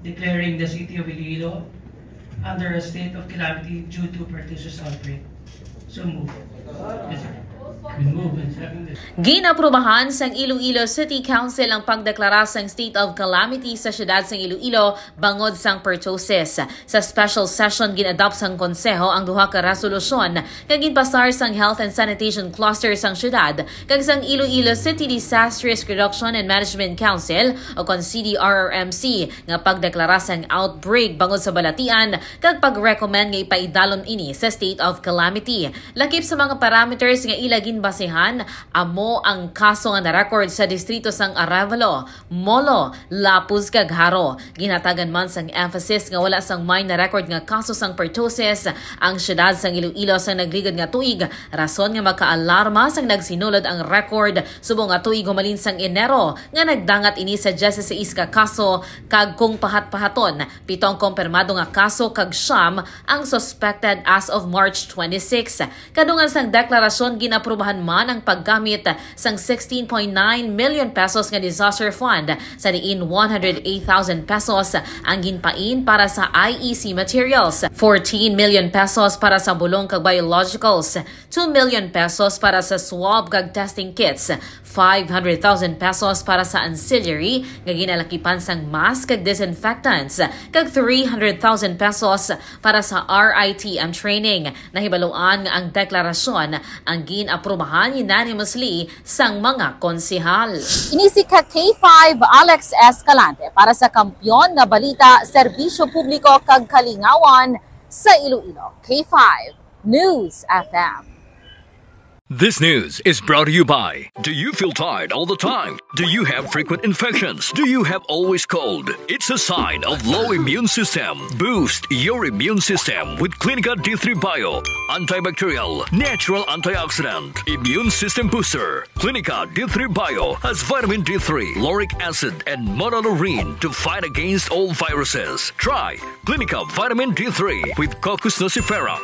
declaring the city of Iloilo under a state of calamity due to Pertussis outbreak. So move. Yes, sir. Ginaprubahan sang Iloilo City Council ang pagdeklara sang state of calamity sa syudad sang Iloilo bangod sang Pertussis. Sa special session ginadopt sang konseho ang duha ka resolusyon kag ginpasar sang Health and Sanitation Cluster sang syudad kag sang Iloilo City Disaster Risk Reduction and Management Council o kon CDRRMC nga pagdeklara sang outbreak bangod sa balatian kag pag-recommend nga ipaidalom ini sa state of calamity. Lakip sa mga parameters nga ila basehan, amo ang kaso nga na-record sa distrito sang Arevalo, Molo, Lapuz kag Haro. Ginatagan man sang emphasis nga wala sang may na-record nga kaso sang Pertussis ang syudad sang Iloilo sang nagligod nga tuig, rason nga makaalarma sang nagsinulod ang record subong nga tuig humalin sang Enero nga nagdangat ini sa 16 ka kaso kag kung pahat-pahaton 7 kompirmado nga kaso kag 9 ang suspected as of March 26. Kadungan sang deklarasyon ginaprubahan man ang paggamit sang 16.9 million pesos nga disaster fund sa diin 108,000 pesos ang ginpain para sa IEC materials, 14 million pesos para sa bulong kag biologicals, 2 million pesos para sa swab kag testing kits, 500,000 pesos para sa ancillary nga ginalakipan sang mask kag disinfectants, kag 300,000 pesos para sa RITM training. Nahibaluan nga ang deklarasyon ang ginaprubahan unanimously sang mga konsehal. Inisi ka K5 Alex Escalante para sa kampyon nga balita, serbisyo publiko kag kalingawan sa Iloilo. K5 News FM. This news is brought to you by, do you feel tired all the time? Do you have frequent infections? Do you have always cold? It's a sign of low immune system. Boost your immune system with Clinica D3 Bio, antibacterial, natural antioxidant, immune system booster. Clinica D3 Bio has vitamin D3, lauric acid, and monolurine to fight against all viruses. Try Clinica Vitamin D3 with Coccus nocifera.